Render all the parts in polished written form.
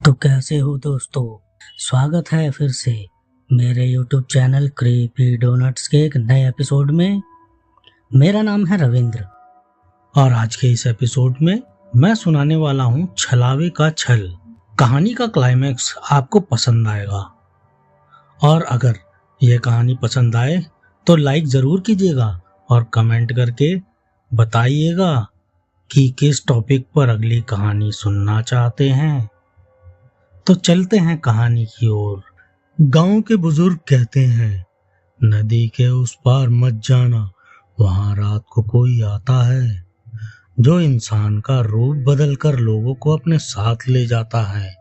तो कैसे हो दोस्तों। स्वागत है फिर से मेरे YouTube चैनल क्रीपी डोनट्स के एक नए एपिसोड में। मेरा नाम है रविंद्र और आज के इस एपिसोड में मैं सुनाने वाला हूँ छलावे का छल। कहानी का क्लाइमैक्स आपको पसंद आएगा और अगर यह कहानी पसंद आए तो लाइक जरूर कीजिएगा और कमेंट करके बताइएगा कि किस टॉपिक पर अगली कहानी सुनना चाहते हैं। तो चलते हैं कहानी की ओर। गांव के बुजुर्ग कहते हैं, नदी के उस पार मत जाना, वहां रात को कोई आता है जो इंसान का रूप बदल कर लोगों को अपने साथ ले जाता है।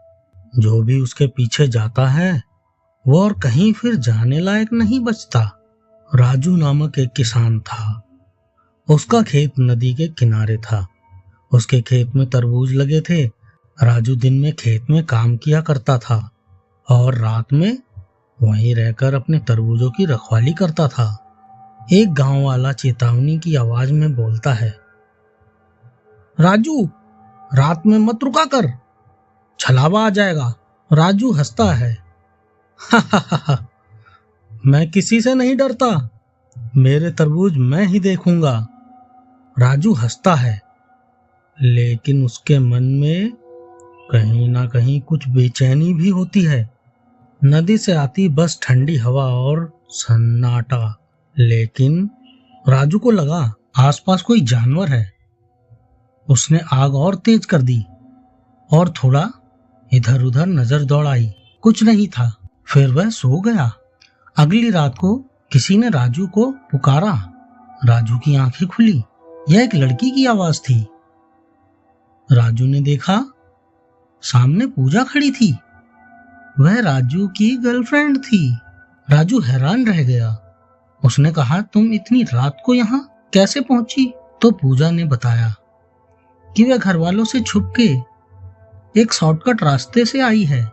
जो भी उसके पीछे जाता है वो और कहीं फिर जाने लायक नहीं बचता। राजू नामक एक किसान था। उसका खेत नदी के किनारे था। उसके खेत में तरबूज लगे थे। राजू दिन में खेत में काम किया करता था और रात में वहीं रहकर अपने तरबूजों की रखवाली करता था। एक गांव वाला चेतावनी की आवाज में बोलता है, राजू, रात में मत रुका कर, छलावा आ जाएगा। राजू हंसता है, हा, मैं किसी से नहीं डरता, मेरे तरबूज मैं ही देखूंगा। राजू हंसता है, लेकिन उसके मन में कहीं ना कहीं कुछ बेचैनी भी होती है। नदी से आती बस ठंडी हवा और सन्नाटा, लेकिन राजू को लगा आसपास कोई जानवर है। उसने आग और तेज कर दी और थोड़ा इधर उधर नजर दौड़ाई। कुछ नहीं था। फिर वह सो गया। अगली रात को किसी ने राजू को पुकारा। राजू की आंखें खुली। यह एक लड़की की आवाज थी। राजू ने देखा, सामने पूजा खड़ी थी। वह राजू की गर्लफ्रेंड थी। राजू हैरान रह गया। उसने कहा, तुम इतनी रात को यहाँ कैसे पहुंची? तो पूजा ने बताया कि वह घर वालों से छुप के एक शॉर्टकट रास्ते से आई है,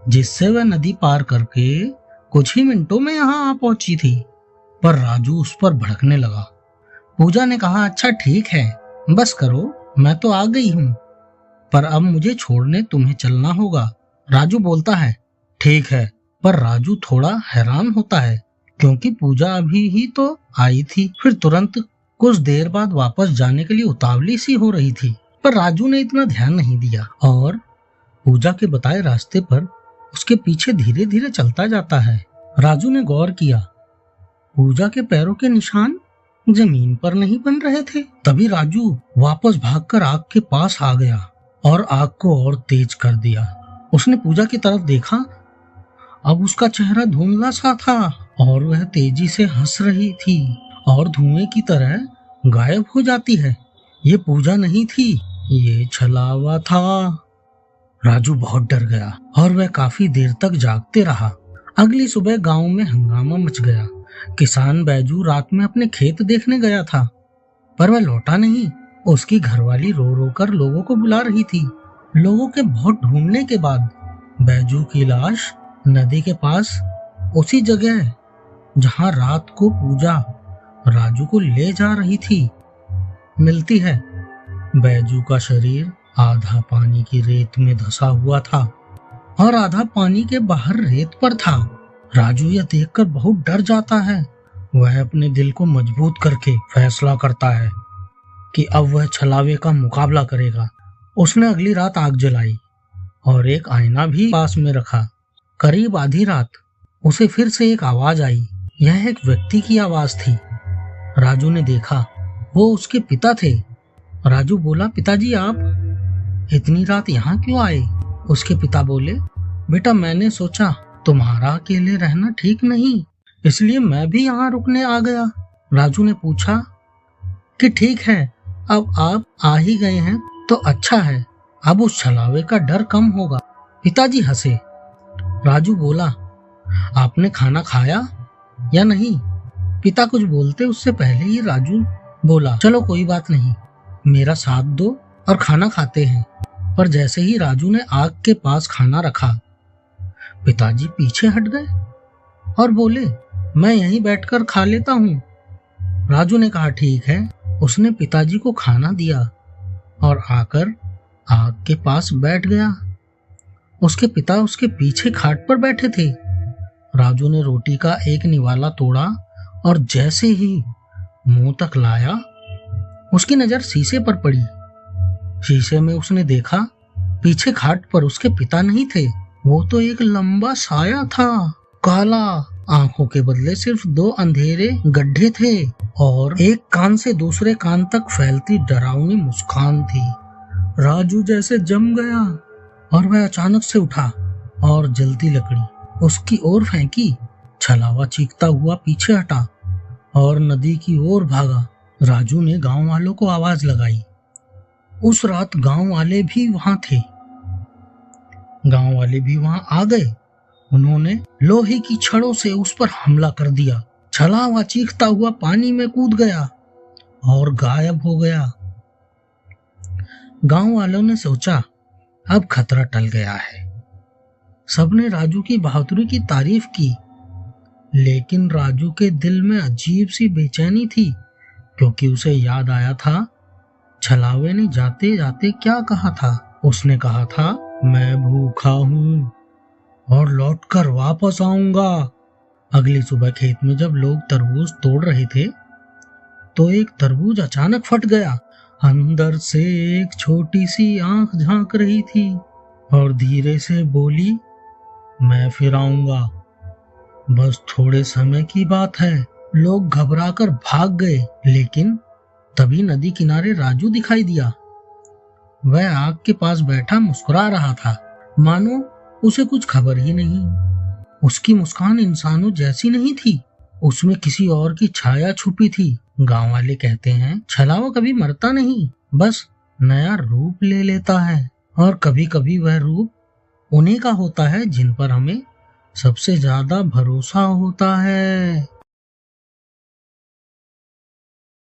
जिससे वह नदी पार करके कुछ ही मिनटों में यहाँ आ पहुंची थी। पर राजू उस पर भड़कने लगा। पूजा ने कहा, अच्छा ठीक है, बस करो, मैं तो आ गई हूँ, पर अब मुझे छोड़ने तुम्हें चलना होगा। राजू बोलता है, ठीक है, पर राजू थोड़ा हैरान होता है क्योंकि पूजा अभी ही तो आई थी, फिर तुरंत कुछ देर बाद वापस जाने के लिए उतावली सी हो रही थी। पर राजू ने इतना ध्यान नहीं दिया और पूजा के बताए रास्ते पर उसके पीछे धीरे धीरे चलता जाता है। राजू ने गौर किया, पूजा के पैरों के निशान जमीन पर नहीं बन रहे थे। तभी राजू वापस भागकर आग के पास आ गया और आग को और तेज कर दिया। उसने पूजा की तरफ देखा। अब उसका चेहरा धुंधला सा था और वह तेजी से हंस रही थी और धुएं की तरह गायब हो जाती है। ये पूजा नहीं थी, ये छलावा था। राजू बहुत डर गया और वह काफी देर तक जागते रहा। अगली सुबह गांव में हंगामा मच गया। किसान बैजू रात में अपने खेत देखने गया था, पर वह लौटा नहीं। उसकी घरवाली रो रो कर लोगों को बुला रही थी। लोगों के बहुत ढूंढने के बाद बैजू की लाश नदी के पास, उसी जगह जहां रात को पूजा राजू को ले जा रही थी, मिलती है। बैजू का शरीर आधा पानी की रेत में धंसा हुआ था और आधा पानी के बाहर रेत पर था। राजू यह देखकर बहुत डर जाता है। वह अपने दिल को मजबूत करके फैसला करता है कि अब वह छलावे का मुकाबला करेगा। उसने अगली रात आग जलाई और एक आईना भी पास में रखा। करीब आधी रात उसे फिर से एक आवाज आई। यह एक व्यक्ति की आवाज थी। राजू ने देखा, वो उसके पिता थे। राजू बोला, पिताजी आप इतनी रात यहाँ क्यों आए? उसके पिता बोले, बेटा मैंने सोचा तुम्हारा अकेले रहना ठीक नहीं, इसलिए मैं भी यहाँ रुकने आ गया। राजू ने पूछा कि ठीक है, अब आप आ ही गए हैं तो अच्छा है, अब उस छलावे का डर कम होगा। पिताजी हंसे। राजू बोला, आपने खाना खाया या नहीं? पिता कुछ बोलते उससे पहले ही राजू बोला, चलो कोई बात नहीं, मेरा साथ दो और खाना खाते हैं। पर जैसे ही राजू ने आग के पास खाना रखा, पिताजी पीछे हट गए और बोले, मैं यहीं बैठकर खा लेता हूँ। राजू ने कहा, ठीक है। उसने पिताजी को खाना दिया और आकर आग के पास बैठ गया। उसके पिता उसके पीछे खाट पर बैठे थे। राजू ने रोटी का एक निवाला तोड़ा और जैसे ही मुंह तक लाया, उसकी नजर शीशे पर पड़ी। शीशे में उसने देखा, पीछे खाट पर उसके पिता नहीं थे, वो तो एक लंबा साया था, काला। आंखों के बदले सिर्फ 2 अंधेरे गड्ढे थे और एक कान से दूसरे कान तक फैलती डरावनी मुस्कान थी। राजू जैसे जम गया और वह अचानक से उठा और जलती लकड़ी उसकी ओर फेंकी। छलावा चीखता हुआ पीछे हटा और नदी की ओर भागा। राजू ने गांव वालों को आवाज लगाई। उस रात गांव वाले भी वहां थे। गांव वाले भी वहां आ गए। उन्होंने लोहे की छड़ों से उस पर हमला कर दिया। छलावा चीखता हुआ पानी में कूद गया और गायब हो गया। गांव वालों ने सोचा अब खतरा टल गया है। सबने राजू की बहादुरी की तारीफ की, लेकिन राजू के दिल में अजीब सी बेचैनी थी, क्योंकि उसे याद आया था छलावे ने जाते जाते क्या कहा था। उसने कहा था, मैं भूखा हूं और लौटकर वापस आऊंगा। अगली सुबह खेत में जब लोग तरबूज तोड़ रहे थे, तो एक तरबूज अचानक फट गया। अंदर से एक छोटी सी आंख झांक रही थी और धीरे से बोली, मैं फिर आऊंगा, बस थोड़े समय की बात है। लोग घबराकर भाग गए, लेकिन तभी नदी किनारे राजू दिखाई दिया। वह आग के पास बैठा मुस्कुरा रहा था, मानो उसे कुछ खबर ही नहीं। उसकी मुस्कान इंसानों जैसी नहीं थी, उसमें किसी और की छाया छुपी थी। गांव वाले कहते हैं छलावा कभी मरता नहीं, बस नया रूप ले लेता है, और कभी कभी वह रूप उन्हीं का होता है जिन पर हमें सबसे ज्यादा भरोसा होता है।